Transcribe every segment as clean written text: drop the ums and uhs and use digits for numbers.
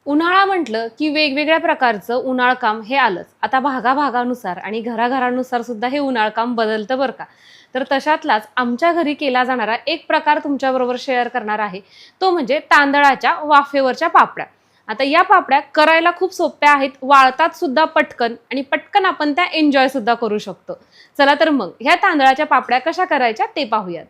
उन्हाळा म्हटलं की वेगवेगळ्या प्रकारचं उन्हाळ काम हे आलंच. आता भागाभागानुसार आणि घराघरानुसार सुद्धा हे उन्हाळ काम बदलतं बरं का. तर तशातलाच आमच्या घरी केला जाणारा एक प्रकार तुमच्याबरोबर शेअर करणार आहे. तो म्हणजे तांदळाच्या वाफेवरच्या पापड्या. आता या पापड्या करायला खूप सोप्या आहेत, वाळतात सुद्धा पटकन आणि पटकन आपण त्या एन्जॉय सुद्धा करू शकतो. चला तर मग ह्या तांदळाच्या पापड्या कशा करायच्या ते पाहूयात.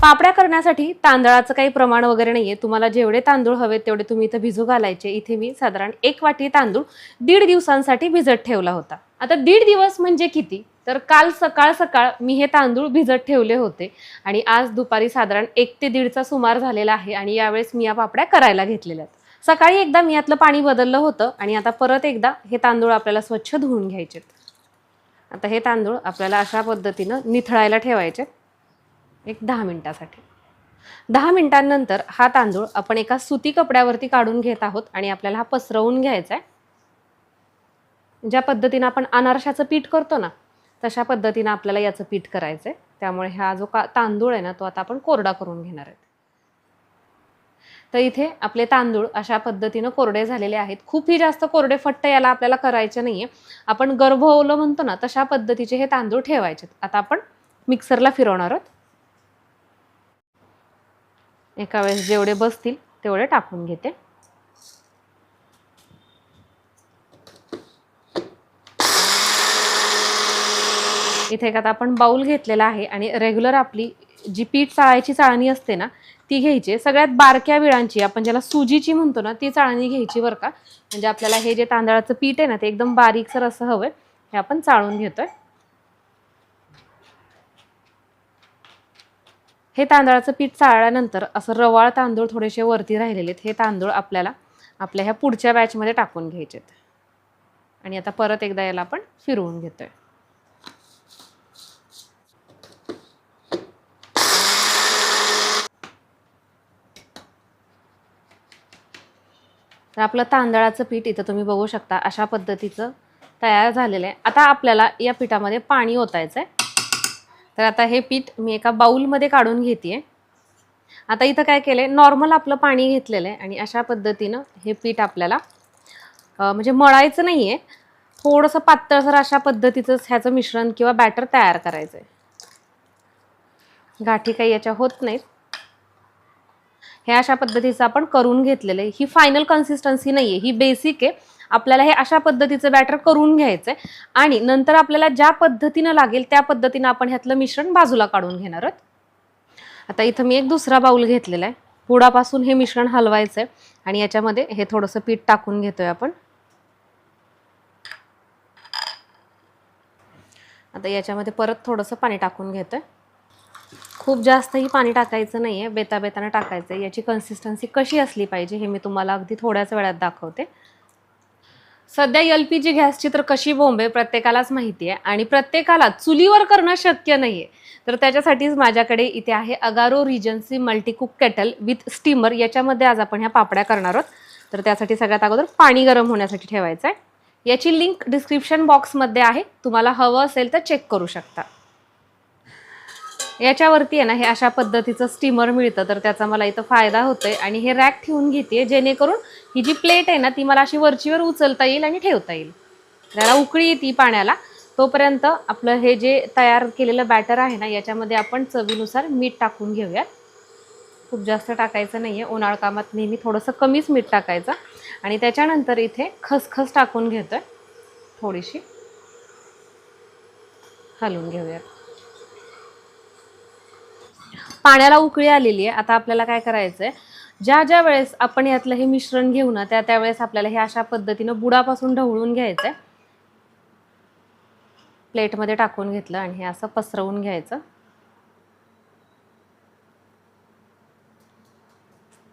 पापड्या करण्यासाठी तांदळाचं काही प्रमाण वगैरे नाहीये. तुम्हाला जेवढे तांदूळ हवे तेवढे तुम्ही इथं भिजू घालायचे. इथे मी साधारण 1 वाटी तांदूळ 1.5 दिवसांसाठी भिजत ठेवला होता. आता 1.5 दिवस म्हणजे किती? तर काल सकाळ सकाळ मी हे तांदूळ भिजत ठेवले होते आणि आज दुपारी साधारण 1 ते 1.5चा सुमार झालेला आहे आणि यावेळेस मी या पापड्या करायला घेतलेल्या आहेत. सकाळी एकदा मी यातलं पाणी बदललं होतं आणि आता परत एकदा हे तांदूळ आपल्याला स्वच्छ धुवून घ्यायचे. आता हे तांदूळ आपल्याला अशा पद्धतीनं निथळायला ठेवायचे एक 10 मिनिटासाठी. 10 मिनिटांनंतर हा तांदूळ आपण एका सुती कपड्यावरती काढून घेत आहोत आणि आपल्याला हा पसरवून घ्यायचा आहे. ज्या पद्धतीनं आपण अनारशाचं पीठ करतो ना, तशा पद्धतीनं आपल्याला याचं पीठ करायचं आहे. त्यामुळे हा जो तांदूळ आहे ना, तो आता आपण कोरडा करून घेणार आहे. तर इथे आपले तांदूळ अशा पद्धतीनं कोरडे झालेले आहेत. खूपही जास्त कोरडे फट्ट याला आपल्याला करायचे नाहीये. आपण गर्भओलं म्हणतो ना, तशा पद्धतीचे हे तांदूळ ठेवायचे. आता आपण मिक्सरला फिरवणार आहोत. एका वेळेस जेवढे बसतील तेवढे टाकून घेते. इथे आता आपण बाउल घेतलेला आहे आणि रेग्युलर आपली जी पीठ चाळायची चाळणी असते ना, ती घ्यायची. सगळ्यात बारक्या विळांची, आपण ज्याला सुजीची म्हणतो ना, ती चाळणी घ्यायची बरं का. म्हणजे आपल्याला हे जे तांदळाचं पीठ आहे ना, ते एकदम बारीकसर असं हवंय. हे आपण चाळून घेतोय. हे तांदळाचं पीठ चाळल्यानंतर असं रवाळ तांदूळ थोडेसे वरती राहिलेले आहेत. हे तांदूळ आपल्याला आपल्या ह्या पुढच्या बॅचमध्ये टाकून घ्यायचे आणि आता परत एकदा याला आपण फिरवून घेतोय. तर आपलं तांदळाचं पीठ इथं तुम्ही बघू शकता अशा पद्धतीचं तयार झालेलं आहे. आता आपल्याला या पिठामध्ये पाणी ओतायचं आहे. तर आता हे पीठ मी एका बाउलमध्ये काढून घेते. आता इथं काय केलंय, नॉर्मल आपलं पाणी घेतलेलं आहे आणि अशा पद्धतीनं हे पीठ आपल्याला म्हणजे मळायचं नाहीये, थोडंसं पातळसर अशा पद्धतीचंच ह्याचं मिश्रण किंवा बॅटर तयार करायचंय. गाठी काही याच्या होत नाहीत. हे अशा पद्धतीचं आपण करून घेतलेलं आहे. ही फायनल कन्सिस्टन्सी नाहीये, ही बेसिक आहे. आपल्याला हे अशा पद्धतीचं बॅटर करून घ्यायचंय आणि नंतर आपल्याला ज्या पद्धतीनं लागेल त्या पद्धतीनं आपण ह्यातलं मिश्रण बाजूला काढून घेणार आहोत. आता इथं मी एक दुसरा बाउल घेतलेला आहे. पुढापासून हे मिश्रण हलवायचंय आणि याच्यामध्ये हे थोडंसं पीठ टाकून घेतोय आपण. आता याच्यामध्ये परत थोडंसं पाणी टाकून घेतोय. खूप जास्तही पाणी टाकायचं नाहीये, बेताबेतानं टाकायचं आहे. याची कन्सिस्टन्सी कशी असली पाहिजे हे मी तुम्हाला अगदी थोड्याच वेळात दाखवते. सध्या LPG गॅसची तर कशी बोंब आहे प्रत्येकालाच माहिती आहे आणि प्रत्येकाला चुलीवर करणं शक्य नाहीये. तर त्याच्यासाठीच माझ्याकडे इथे आहे Agaro Regency multicook kettle with steamer. याच्यामध्ये आज आपण ह्या पापड्या करणार आहोत. तर त्यासाठी सगळ्यात अगोदर पाणी गरम होण्यासाठी ठेवायचं आहे. याची लिंक डिस्क्रिप्शन बॉक्समध्ये आहे, तुम्हाला हवं असेल तर चेक करू शकता. याच्यावरती आहे ना हे अशा पद्धतीचं स्टीमर मिळतं, तर त्याचा मला इथं फायदा होतोय आणि हे रॅक ठेवून घेते जेणेकरून ही जी प्लेट आहे ना ती मला अशी वरचीवर उचलता येईल आणि ठेवता येईल. त्याला उकळी येते पाण्याला, तोपर्यंत आपलं हे जे तयार केलेलं बॅटर आहे ना याच्यामध्ये आपण चवीनुसार मीठ टाकून घेऊयात. खूप जास्त टाकायचं नाहीये, उन्हाळ कामात नेहमी थोडंसं कमीच मीठ टाकायचं. आणि त्याच्यानंतर इथे खसखस टाकून घेतोय, थोडीशी हलवून घेऊयात. पाण्याला उकळी आलेली आहे. आता आपल्याला काय करायचंय, ज्या ज्या वेळेस आपण यातलं हे मिश्रण घेऊ ना त्या वेळेस आपल्याला हे अशा पद्धतीनं बुडापासून ढवळून घ्यायचंय. प्लेटमध्ये टाकून घेतलं आणि हे असं पसरवून घ्यायचं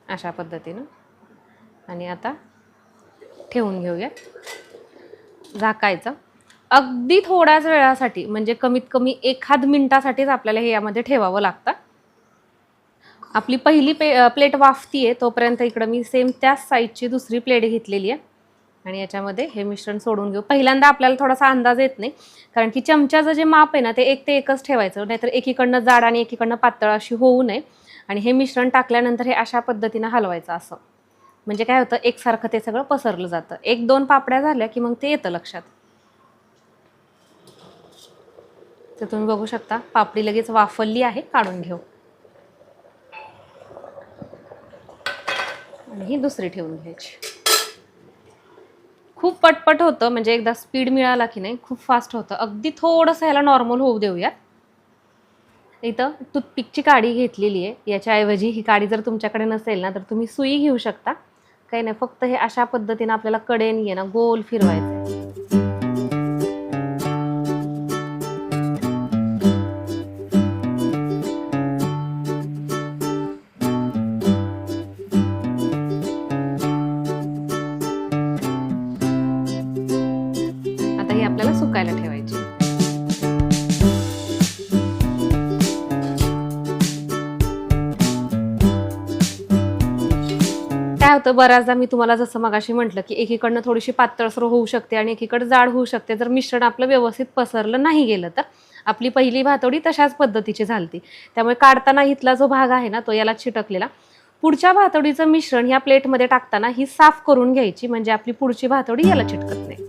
अशा पद्धतीनं. आणि आता ठेवून घेऊया, झाकायचं. अगदी थोड्याच वेळासाठी, म्हणजे कमीत कमी 1 मिनिटासाठीच आपल्याला हे यामध्ये ठेवावं लागतं. आपली पहिली प्लेट वाफतीये तोपर्यंत इकडं मी सेम त्याच साईजची दुसरी प्लेट घेतलेली आहे आणि याच्यामध्ये हे मिश्रण सोडून घेऊ. पहिल्यांदा आपल्याला थोडासा अंदाज येत नाही, कारण की चमच्याचं जे माप आहे ना ते 1 ते 1च ठेवायचं, नाहीतर एकीकडनं जाड आणि एकीकडनं पातळ अशी होऊ नये. आणि हे मिश्रण टाकल्यानंतर हे अशा पद्धतीनं हलवायचं असं. म्हणजे काय होतं, एकसारखं ते सगळं पसरलं जातं. 1-2 पापड्या झाल्या की मग ते येतं लक्षात. तर तुम्ही बघू शकता पापडी लगेच वाफरली आहे, काढून घेऊ. आणि ही दुसरी ठेवून घ्यायची. खूप पटपट होतं, म्हणजे एकदा स्पीड मिळाला की नाही खूप फास्ट होतं. अगदी थोडंसं ह्याला नॉर्मल होऊ देऊयात. इथं टूथपिकची काडी घेतलेली आहे. याच्याऐवजी ही काडी जर तुमच्याकडे नसेल ना तर तुम्ही सुई घेऊ शकता. काही नाही, फक्त हे अशा पद्धतीनं आपल्याला कडेने आहे ना गोल फिरवायचं. आता हे आपल्याला सुकायला ठेवायचे. काय होतं, बऱ्याचदा मी तुम्हाला जसं मगाशी म्हटलं की एकीकडनं थोडीशी पातळसर होऊ शकते आणि एकीकडे जाड होऊ शकते. जर मिश्रण आपलं व्यवस्थित पसरलं नाही गेलं तर आपली पहिली भातवडी तशाच पद्धतीची झालती. त्यामुळे काढताना इथला जो भाग आहे ना तो याला चिटकलेला. पुढच्या भातवडीचं मिश्रण ह्या प्लेटमध्ये टाकताना ही साफ करून घ्यायची, म्हणजे आपली पुढची भातवडी याला चिटकत नाही.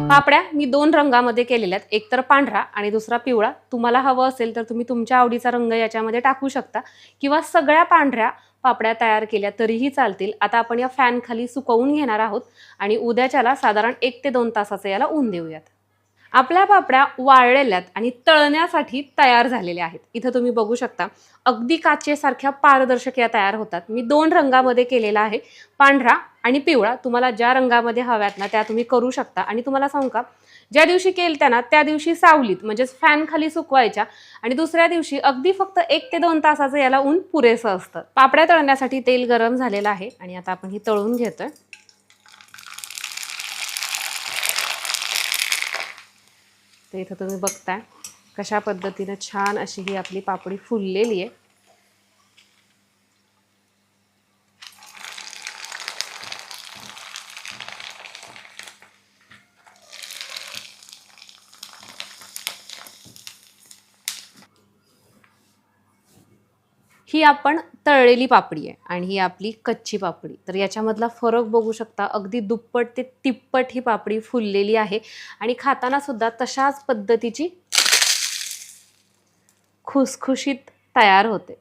पापड्या मी 2 रंगामध्ये केलेल्या आहेत, एक तर पांढरा आणि दुसरा पिवळा. तुम्हाला हवं असेल तर तुम्ही तुमच्या आवडीचा रंग याच्यामध्ये टाकू शकता किंवा सगळ्या पांढऱ्या पापड्या तयार केल्या तरीही चालतील. आता आपण या फॅन खाली सुकवून घेणार आहोत आणि उद्याच्याला साधारण 1 ते 2 तासाचं याला ऊन देऊयात. आपल्या पापड्या वाळलेल्यात आणि तळण्यासाठी तयार झालेल्या आहेत. इथं तुम्ही बघू शकता अगदी काचेसारख्या पारदर्शक या तयार होतात. मी 2 रंगामध्ये केलेला आहे, पांढरा आणि पिवळा. तुम्हाला ज्या रंगामध्ये हव्यात ना त्या तुम्ही करू शकता. आणि तुम्हाला सांगू का, ज्या दिवशी केलत्या ना त्या दिवशी सावलीत म्हणजेच फॅन खाली सुकवायच्या आणि दुसऱ्या दिवशी अगदी फक्त 1 ते 2 तासाचं याला ऊन पुरेसं असतं. पापड्या तळण्यासाठी तेल गरम झालेलं आहे आणि आता आपण ही तळून घेतोय. तर इथं तुम्ही बघताय कशा पद्धतीने छान अशी ही आपली पापडी फुललेली आहे. ही आपण तळलेली पापडी आहे आणि ही आपली कच्ची पापडी. तर याच्यामधला फरक बघू शकता, अगदी दुप्पट ते तिप्पट ही पापडी फुललेली आहे आणि खाताना सुद्धा तशाच पद्धतीची खुसखुशीत तयार होते.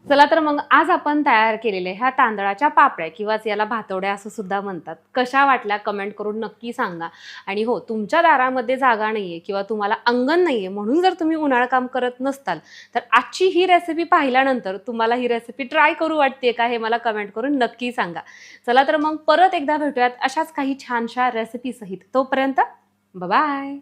चला तर मग आज आपण तयार केलेल्या ह्या तांदळाच्या पापड्या किंवा याला भातवड्या असं सुद्धा म्हणतात, कशा वाटल्या कमेंट करून नक्की सांगा. आणि हो, तुमच्या दारामध्ये जागा नाहीये किंवा तुम्हाला अंगण नाहीये म्हणून जर तुम्ही उन्हाळ काम करत नसताल तर आजची ही रेसिपी पाहिल्यानंतर तुम्हाला ही रेसिपी ट्राय करू वाटते का हे मला कमेंट करून नक्की सांगा. चला तर मग परत एकदा भेटूयात अशाच काही छानशा रेसिपी सहित. तोपर्यंत बाय.